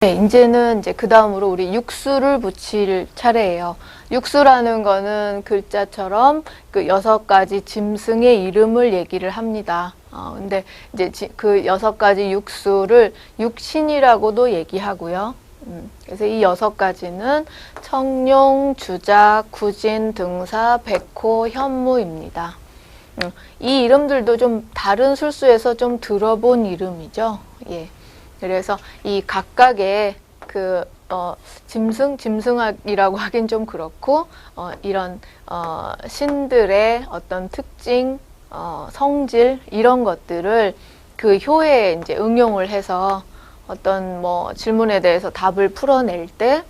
네, 이제 그 다음으로 우리 육수를 붙일 차례예요. 육수라는 거는 글자처럼 그 6가지 짐승의 이름을 얘기를 합니다. 근데 이제 그 6가지 육수를 육신이라고도 얘기하고요. 그래서 이 6가지는 청룡, 주작, 구진, 등사, 백호, 현무입니다. 이 이름들도 좀 다른 술수에서 좀 들어본 이름이죠. 예. 그래서 이 각각의 그 짐승이라고 하긴 좀 그렇고 이런 신들의 어떤 특징, 성질 이런 것들을 그 효에 이제 응용을 해서 어떤 뭐 질문에 대해서 답을 풀어낼 때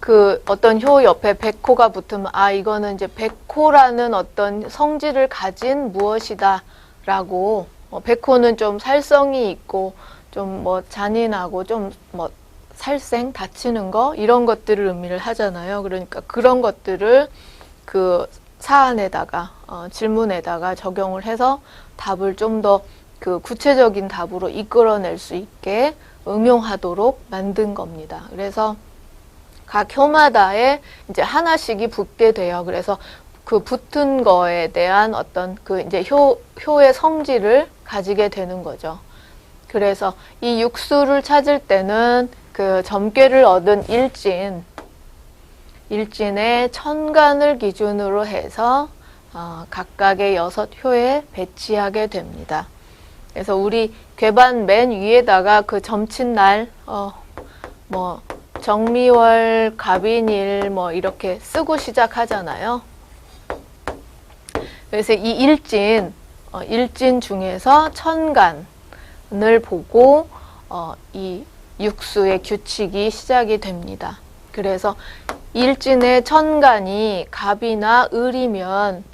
그 어떤 효 옆에 백호가 붙으면 아 이거는 이제 백호라는 어떤 성질을 가진 무엇이다라고 백호는 좀 살성이 있고 좀 뭐 잔인하고 좀 뭐 살생 다치는 거 이런 것들을 의미를 하잖아요. 그러니까 그런 것들을 그 사안에다가 질문에다가 적용을 해서 답을 좀 더 그 구체적인 답으로 이끌어낼 수 있게 응용하도록 만든 겁니다. 그래서 각 효마다에 이제 하나씩이 붙게 돼요. 그래서 그 붙은 거에 대한 어떤 그 이제 효의 성질을 가지게 되는 거죠. 그래서 이 육수를 찾을 때는 그 점괘를 얻은 일진의 천간을 기준으로 해서 각각의 6효에 배치하게 됩니다. 그래서 우리 궤반 맨 위에다가 그 점친 날, 뭐 정미월, 갑인일 뭐 이렇게 쓰고 시작하잖아요. 그래서 이 일진 중에서 천간 을 보고 이 육수의 규칙이 시작이 됩니다. 그래서 일진의 천간이 갑이나 을이면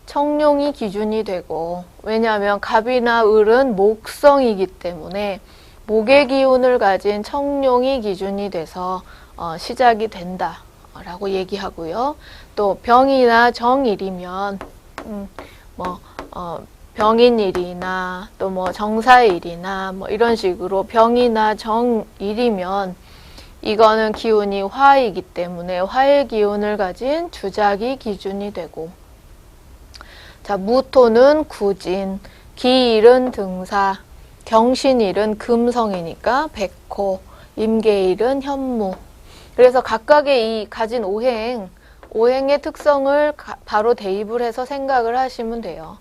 청룡이 기준이 되고 왜냐하면 갑이나 을은 목성이기 때문에 목의 기운을 가진 청룡이 기준이 돼서 시작이 된다라고 얘기하고요. 또 병이나 정일이면 병인일이나 또 뭐 정사일이나 뭐 이런 식으로 병이나 정일이면 이거는 기운이 화이기 때문에 화의 기운을 가진 주작이 기준이 되고 자 무토는 구진, 기일은 등사, 경신일은 금성이니까 백호, 임계일은 현무. 그래서 각각의 이 가진 오행의 특성을 바로 대입을 해서 생각을 하시면 돼요.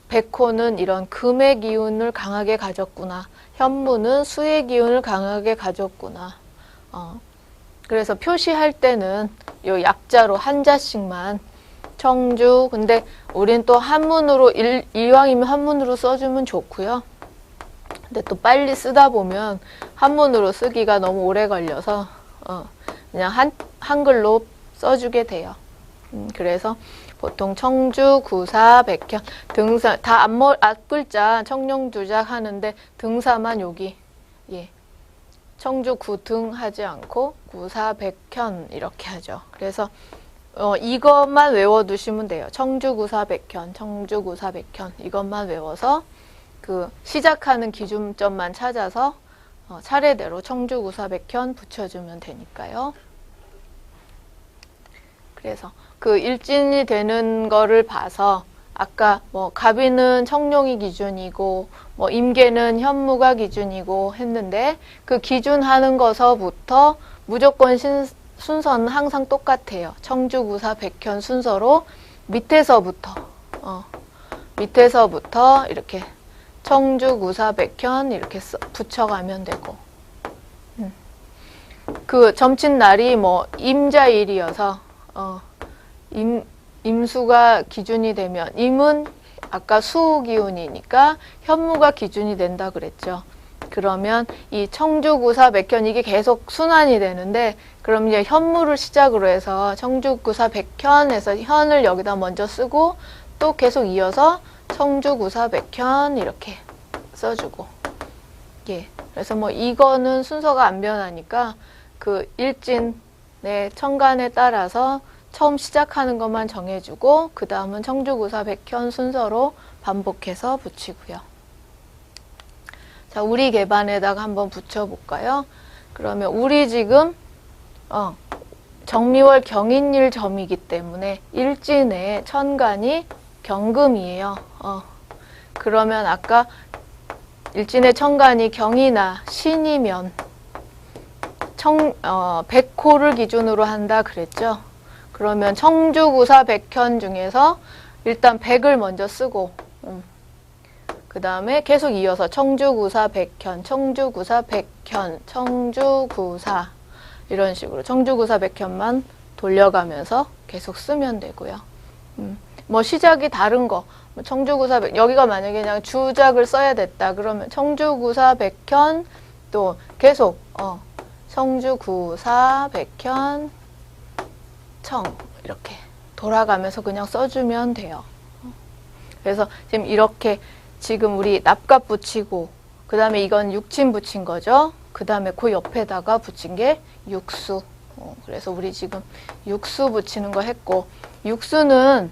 백호는 이런 금의 기운을 강하게 가졌구나. 현무는 수의 기운을 강하게 가졌구나. 그래서 표시할 때는 요 약자로 한자씩만 청주. 근데 우린 또 한문으로 이왕이면 한문으로 써주면 좋고요. 근데 또 빨리 쓰다 보면 한문으로 쓰기가 너무 오래 걸려서 그냥 한글로 써주게 돼요. 그래서 보통 청주, 구사, 백현, 등사 다 앞글자 청룡주작 하는데 등사만 여기 청주, 구등 하지 않고 구사, 백현 이렇게 하죠. 그래서 이것만 외워두시면 돼요. 청주, 구사, 백현, 청주, 구사, 백현 이것만 외워서 그 시작하는 기준점만 찾아서 차례대로 청주, 구사, 백현 붙여주면 되니까요. 그래서 그 일진이 되는 거를 봐서 아까 뭐 갑이는 청룡이 기준이고 뭐 임계는 현무가 기준이고 했는데 그 기준하는 거서부터 무조건 순서는 항상 똑같아요. 청주, 구사, 백현 순서로 밑에서부터 이렇게 청주, 구사, 백현 이렇게 붙여가면 되고 그 점친 날이 뭐 임자일이어서 임수가 기준이 되면 임은 아까 수 기운이니까 현무가 기준이 된다 그랬죠. 그러면 이 청주, 구사, 백현 이게 계속 순환이 되는데 그럼 이제 현무를 시작으로 해서 청주, 구사, 백현에서 현을 여기다 먼저 쓰고 또 계속 이어서 청주, 구사, 백현 이렇게 써주고 그래서 뭐 이거는 순서가 안 변하니까 그 일진의 천간에 따라서 처음 시작하는 것만 정해주고 그 다음은 청주, 구사, 백현 순서로 반복해서 붙이고요. 자, 우리 개반에다가 한번 붙여볼까요? 그러면 우리 지금 정미월 경인일 점이기 때문에 일진의 천간이 경금이에요. 그러면 아까 일진의 천간이 경이나 신이면 백호를 기준으로 한다 그랬죠. 그러면 청주구사 백현 중에서 일단 백을 먼저 쓰고 그 다음에 계속 이어서 청주구사 백현, 청주구사 백현, 청주구사 이런 식으로 청주구사 백현만 돌려가면서 계속 쓰면 되고요. 뭐 시작이 다른 거 청주구사 여기가 만약에 그냥 주작을 써야 됐다 그러면 청주구사 백현 또 계속 청주구사 백현 청 이렇게 돌아가면서 그냥 써주면 돼요. 그래서 지금 이렇게 지금 우리 납갑 붙이고 그 다음에 이건 육친 붙인 거죠. 그 다음에 그 옆에다가 붙인 게 육수. 그래서 우리 지금 육수 붙이는 거 했고 육수는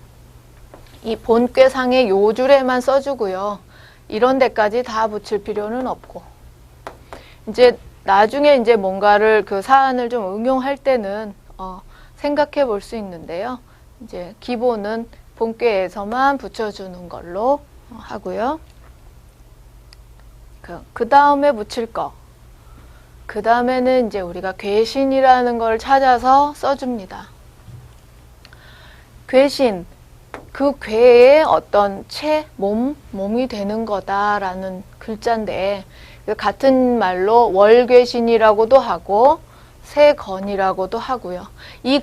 이 본꾀상의 요 줄에만 써주고요. 이런 데까지 다 붙일 필요는 없고 이제 나중에 이제 뭔가를 그 사안을 좀 응용할 때는 생각해 볼 수 있는데요. 이제 기본은 본꾀에서만 붙여주는 걸로 하고요. 그 다음에 붙일 거. 그 다음에는 이제 우리가 괘신이라는 걸 찾아서 써줍니다. 괘신. 그 괘의 어떤 몸이 되는 거다라는 글자인데, 같은 말로 월괘신이라고도 하고, 세건이라고도 하고요. 이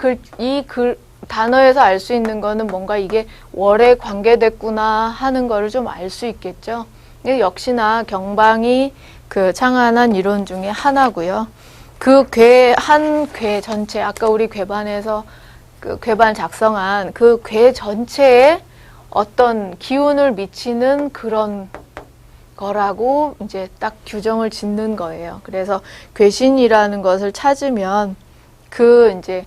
단어에서 알 수 있는 거는 뭔가 이게 월에 관계됐구나 하는 거를 좀 알 수 있겠죠. 역시나 경방이 그 창안한 이론 중에 하나고요. 그 한 괘 전체, 아까 우리 괘반에서 그 괘반 작성한 그 괘 전체에 어떤 기운을 미치는 그런 거라고 이제 딱 규정을 짓는 거예요. 그래서 괘신이라는 것을 찾으면 이제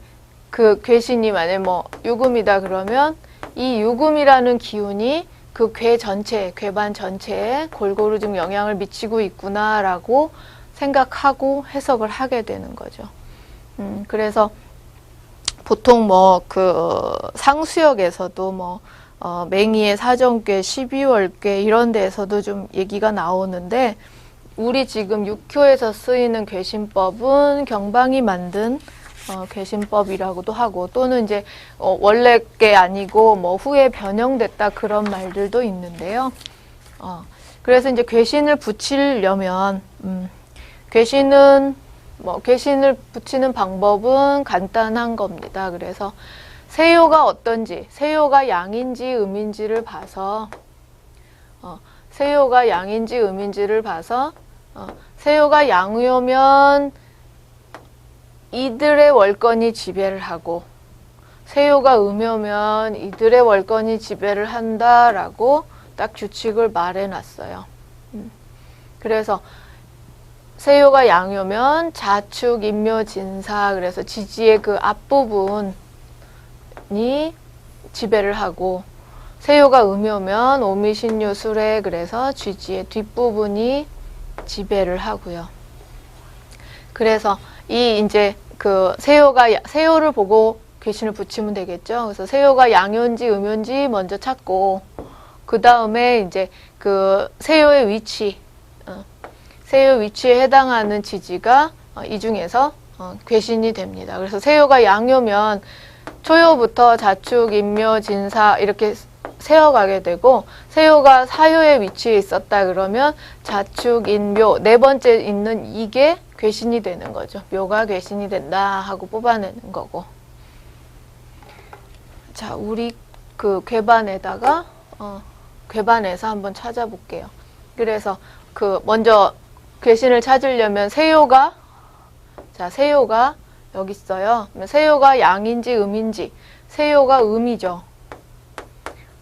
그 괘신이 만약에 뭐 유금이다 그러면 이 유금이라는 기운이 그 괘 전체, 괘반 전체에 골고루 좀 영향을 미치고 있구나라고 생각하고 해석을 하게 되는 거죠. 그래서 보통 뭐 그 상수역에서도 뭐 맹의의 사정괴, 12월괴 이런 데에서도 좀 얘기가 나오는데 우리 지금 육효에서 쓰이는 괘신법은 경방이 만든 괘신법이라고도 하고 또는 이제 원래 게 아니고 뭐 후에 변형됐다 그런 말들도 있는데요. 그래서 이제 괘신을 붙이려면 괘신을 붙이는 방법은 간단한 겁니다. 그래서 세요가 어떤지, 세요가 양인지 음인지를 봐서 세요가 양인지 음인지를 봐서 세요가 양요면 이들의 월권이 지배를 하고 세요가 음요면 이들의 월권이 지배를 한다라고 딱 규칙을 말해놨어요. 그래서 세요가 양요면 자축, 인묘, 진사 그래서 지지의 그 앞부분이 지배를 하고 세요가 음요면 오미신유, 수레 그래서 쥐지의 뒷부분이 지배를 하고요. 그래서 이제 그 세요를 보고 괘신을 붙이면 되겠죠. 그래서 세요가 양요인지 음요인지 먼저 찾고 그 다음에 이제 그 세요의 위치, 세요 위치에 해당하는 지지가 이 중에서 괘신이 됩니다. 그래서 세요가 양요면 초요부터 자축, 인묘, 진사 이렇게 세어가게 되고 세요가 사요의 위치에 있었다 그러면 자축, 인묘 네 번째 있는 이게 괘신이 되는 거죠. 묘가 괘신이 된다 하고 뽑아내는 거고. 자, 우리 그 괘반에다가 괘반에서 한번 찾아볼게요. 그래서 그 먼저 괘신을 찾으려면 세요가 여기 있어요. 세요가 양인지 음인지 세요가 음이죠.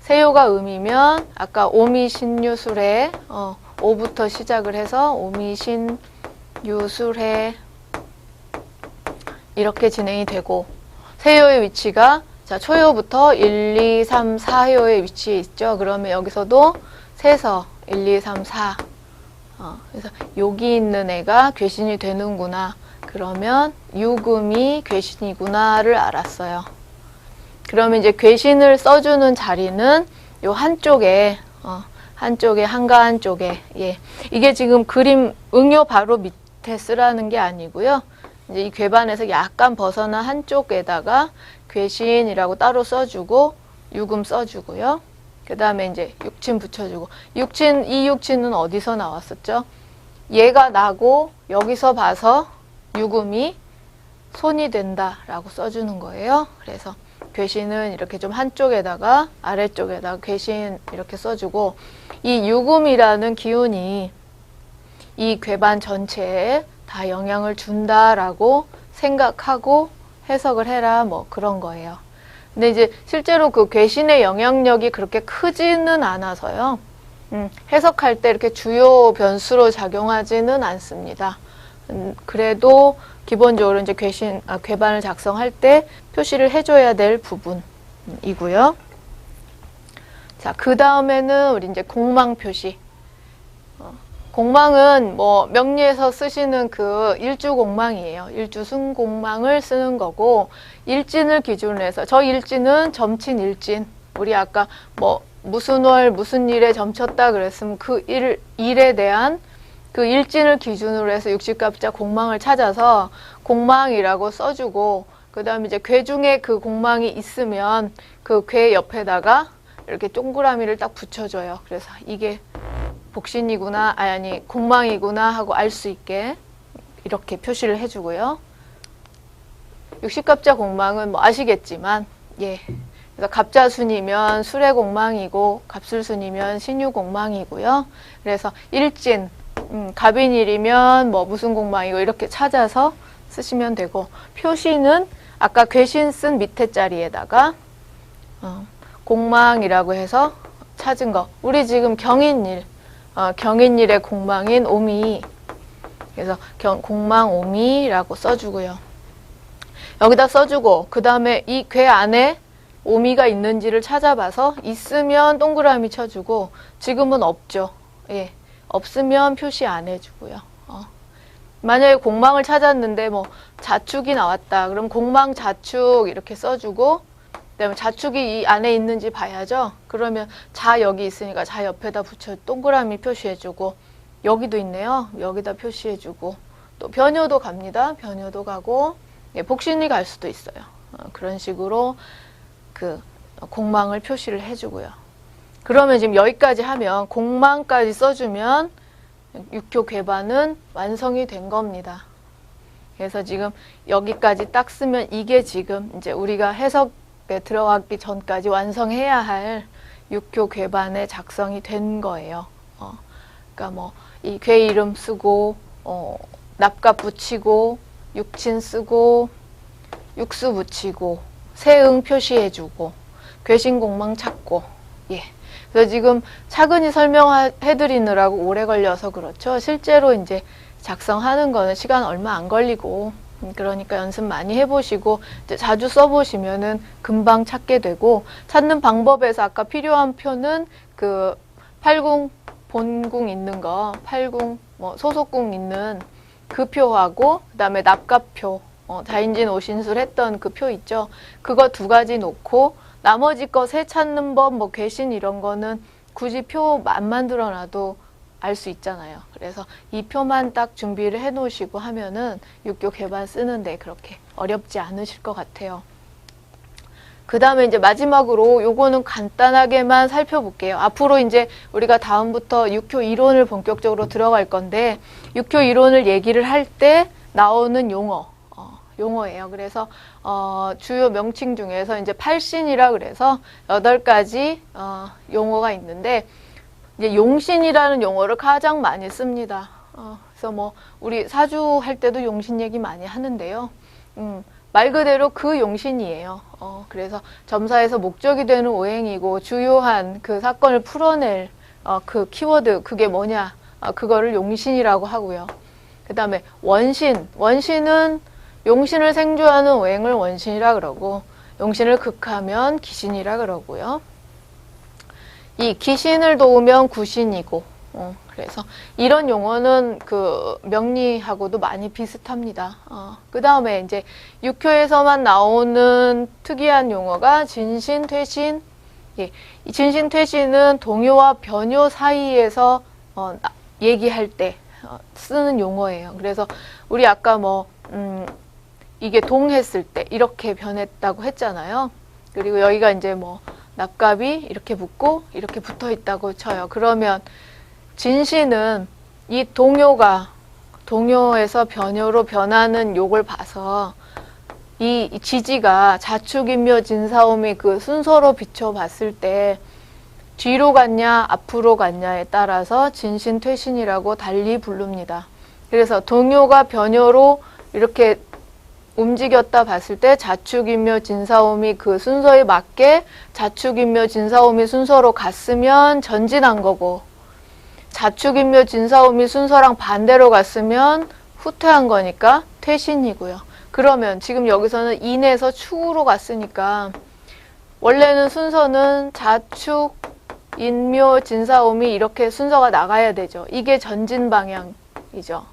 세요가 음이면 아까 오미신유술에 5부터 시작을 해서 오미신유술에 이렇게 진행이 되고 세요의 위치가 자 초요부터 1, 2, 3, 4요의 위치에 있죠. 그러면 여기서도 세서 1, 2, 3, 4 그래서 여기 있는 애가 괘신이 되는구나. 그러면 유금이 괴신이구나를 알았어요. 그러면 이제 괴신을 써주는 자리는 요 한쪽에, 한쪽에, 한가한 쪽에, 예. 이게 지금 그림 응요 바로 밑에 쓰라는 게 아니고요. 이제 이 괴반에서 약간 벗어난 한쪽에다가 괴신이라고 따로 써주고, 유금 써주고요. 그 다음에 이제 육친 붙여주고, 이 육친은 어디서 나왔었죠? 얘가 나고, 여기서 봐서 유금이 손이 된다라고 써주는 거예요. 그래서 괴신은 이렇게 좀 한쪽에다가 아래쪽에다가 괴신 이렇게 써주고, 이 유금이라는 기운이 이 괴반 전체에 다 영향을 준다라고 생각하고 해석을 해라, 뭐 그런 거예요. 근데 이제 실제로 그 괴신의 영향력이 그렇게 크지는 않아서요. 해석할 때 이렇게 주요 변수로 작용하지는 않습니다. 그래도 기본적으로 이제 괴반을 작성할 때 표시를 해줘야 될 부분이고요. 자, 그 다음에는 우리 이제 공망 표시. 공망은 뭐 명리에서 쓰시는 그 일주공망이에요. 일주순공망을 쓰는 거고, 일진을 기준으로 해서, 저 일진은 점친 일진. 우리 아까 뭐 무슨 월 무슨 일에 점쳤다 그랬으면 그 일에 대한 그 일진을 기준으로 해서 육식갑자 공망을 찾아서 공망이라고 써주고, 그 다음에 이제 괴 중에 그 공망이 있으면 그 괴 옆에다가 이렇게 동그라미를 딱 붙여줘요. 그래서 이게 복신이구나, 아니 공망이구나 하고 알 수 있게 이렇게 표시를 해주고요. 육식갑자 공망은 뭐 아시겠지만, 예. 그래서 갑자순이면 술의 공망이고, 갑술순이면 신유 공망이고요. 그래서 일진, 갑인일이면 뭐 무슨 공망이고 이렇게 찾아서 쓰시면 되고, 표시는 아까 괴신 쓴 밑에 자리에다가 공망이라고 해서 찾은 거. 우리 지금 경인일, 경인일의 공망인 오미. 그래서 공망 오미라고 써주고요. 여기다 써주고, 그 다음에 이 괴 안에 오미가 있는지를 찾아봐서 있으면 동그라미 쳐주고, 지금은 없죠. 예. 없으면 표시 안 해주고요. 만약에 공망을 찾았는데 뭐 자축이 나왔다. 그럼 공망 자축 이렇게 써주고, 그다음에 자축이 이 안에 있는지 봐야죠. 그러면 자 여기 있으니까 자 옆에다 붙여 동그라미 표시해주고, 여기도 있네요. 여기다 표시해주고, 또 변효도 갑니다. 변효도 가고, 예, 복신이 갈 수도 있어요. 그런 식으로 그 공망을 표시를 해주고요. 그러면 지금 여기까지 하면 공망까지 써주면 육효 괴반은 완성이 된 겁니다. 그래서 지금 여기까지 딱 쓰면 이게 지금 이제 우리가 해석에 들어가기 전까지 완성해야 할 육효 괴반의 작성이 된 거예요. 그러니까 뭐 이 괴 이름 쓰고, 납갑 붙이고, 육친 쓰고, 육수 붙이고, 세응 표시해주고, 괴신공망 찾고, 예. 그래서 지금 차근히 설명해드리느라고 오래 걸려서 그렇죠. 실제로 이제 작성하는 거는 시간 얼마 안 걸리고, 그러니까 연습 많이 해보시고, 이제 자주 써보시면은 금방 찾게 되고, 찾는 방법에서 아까 필요한 표는 그 팔궁, 본궁 있는 거, 팔궁, 뭐 소속궁 있는 그 표하고, 그 다음에 납갑표, 자인진 오신술 했던 그 표 있죠. 그거 두 가지 놓고, 나머지 거 새 찾는 법, 뭐 괴신 이런 거는 굳이 표 안 만들어 놔도 알 수 있잖아요. 그래서 이 표만 딱 준비를 해 놓으시고 하면은 육교 괴반 쓰는데 그렇게 어렵지 않으실 것 같아요. 그 다음에 이제 마지막으로 요거는 간단하게만 살펴볼게요. 앞으로 이제 우리가 다음부터 육효 이론을 본격적으로 들어갈 건데, 육효 이론을 얘기를 할 때 나오는 용어예요. 그래서 주요 명칭 중에서 이제 8신이라 그래서 8가지 용어가 있는데, 이제 용신이라는 용어를 가장 많이 씁니다. 그래서 뭐 우리 사주 할 때도 용신 얘기 많이 하는데요. 말 그대로 그 용신이에요. 그래서 점사에서 목적이 되는 오행이고, 주요한 그 사건을 풀어낼 그 키워드, 그게 뭐냐, 그거를 용신이라고 하고요. 그 다음에 원신은 용신을 생조하는 오행을 원신이라 그러고, 용신을 극하면 기신이라 그러고요. 이 기신을 도우면 구신이고, 그래서 이런 용어는 그 명리하고도 많이 비슷합니다. 그 다음에 이제 육효에서만 나오는 특이한 용어가 진신, 퇴신. 예, 이 진신, 퇴신은 동요와 변요 사이에서 얘기할 때 쓰는 용어예요. 그래서 우리 아까 이게 동했을 때 이렇게 변했다고 했잖아요. 그리고 여기가 이제 납갑이 이렇게 붙고 이렇게 붙어 있다고 쳐요. 그러면 진신은 이 동요에서 변요로 변하는 욕을 봐서 이 지지가 자축인묘 진사오미 그 순서로 비춰봤을 때 뒤로 갔냐 앞으로 갔냐에 따라서 진신 퇴신이라고 달리 부릅니다. 그래서 동요가 변요로 이렇게 움직였다 봤을 때 자축인묘 진사오미 그 순서에 맞게 자축인묘 진사오미 순서로 갔으면 전진한 거고, 자축인묘 진사오미 순서랑 반대로 갔으면 후퇴한 거니까 퇴신이고요. 그러면 지금 여기서는 인에서 축으로 갔으니까 원래는 순서는 자축, 인묘, 진사오미 이렇게 순서가 나가야 되죠. 이게 전진 방향이죠.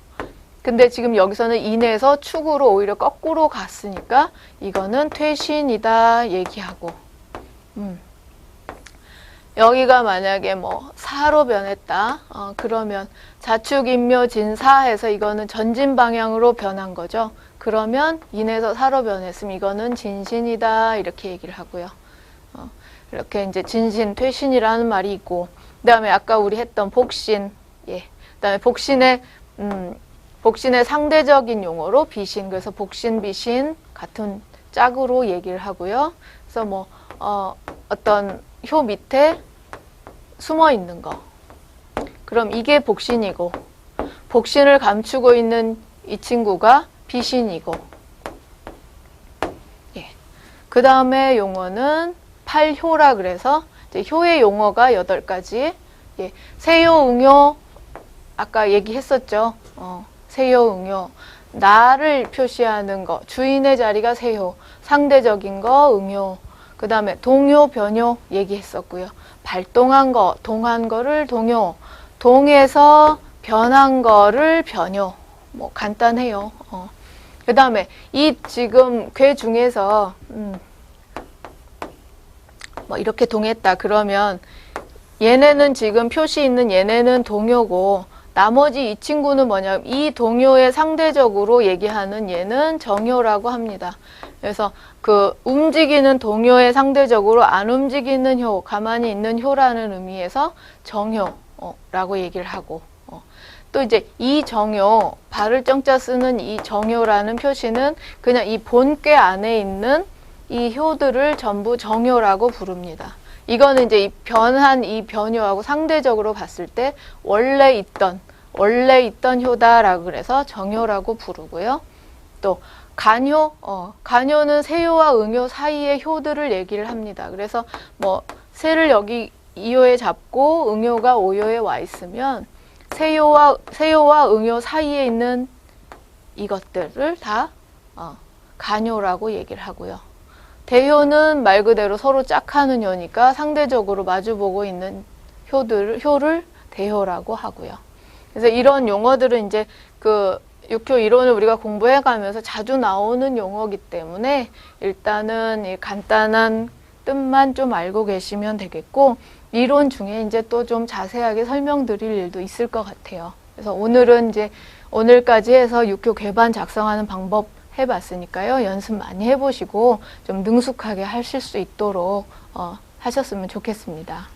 근데 지금 여기서는 인에서 축으로 오히려 거꾸로 갔으니까 이거는 퇴신이다 얘기하고, 여기가 만약에 사로 변했다, 그러면 자축인묘 진사해서 이거는 전진 방향으로 변한 거죠. 그러면 인에서 사로 변했으면 이거는 진신이다 이렇게 얘기를 하고요. 이렇게 이제 진신, 퇴신이라는 말이 있고, 그 다음에 아까 우리 했던 복신, 그 다음에 복신의 상대적인 용어로 비신, 그래서 복신, 비신 같은 짝으로 얘기를 하고요. 그래서 어떤 효 밑에 숨어 있는 거, 그럼 이게 복신이고, 복신을 감추고 있는 이 친구가 비신이고, 그 다음에 용어는 팔효라 그래서 이제 효의 용어가 8가지. 세효, 응효 아까 얘기했었죠. 세효, 응효. 나를 표시하는 거, 주인의 자리가 세효, 상대적인 거 응효. 그 다음에 동효, 변효 얘기했었고요. 발동한 거, 동한 거를 동효, 동에서 변한 거를 변효. 간단해요. 그 다음에 이 지금 괴 중에서 이렇게 동했다 그러면 얘네는 지금 표시 있는 얘네는 동요고, 나머지 이 친구는 뭐냐면 이 동요에 상대적으로 얘기하는 얘는 정효라고 합니다. 그래서 그 움직이는 동요에 상대적으로 안 움직이는 효, 가만히 있는 효라는 의미에서 정효라고 얘기를 하고, 또 이제 이 정효, 발을 정자 쓰는 이 정효라는 표시는 그냥 이 본괴 안에 있는 이 효들을 전부 정효라고 부릅니다. 이거는 이제 이 변한 이 변효하고 상대적으로 봤을 때 원래 있던 효다라고 그래서 정효라고 부르고요. 또 간효, 간효는 세효와 응효 사이의 효들을 얘기를 합니다. 그래서 세를 여기 2효에 잡고 응효가 5효에 와 있으면 세효와 응효 사이에 있는 이것들을 다 간효라고 얘기를 하고요. 대효는 말 그대로 서로 짝하는 효니까 상대적으로 마주보고 있는 효를 대효라고 하고요. 그래서 이런 용어들은 이제 그 육효 이론을 우리가 공부해 가면서 자주 나오는 용어이기 때문에 일단은 이 간단한 뜻만 좀 알고 계시면 되겠고, 이론 중에 이제 또 좀 자세하게 설명드릴 일도 있을 것 같아요. 그래서 오늘은 이제 오늘까지 해서 육효 궤반 작성하는 방법 해봤으니까요. 연습 많이 해보시고 좀 능숙하게 하실 수 있도록 하셨으면 좋겠습니다.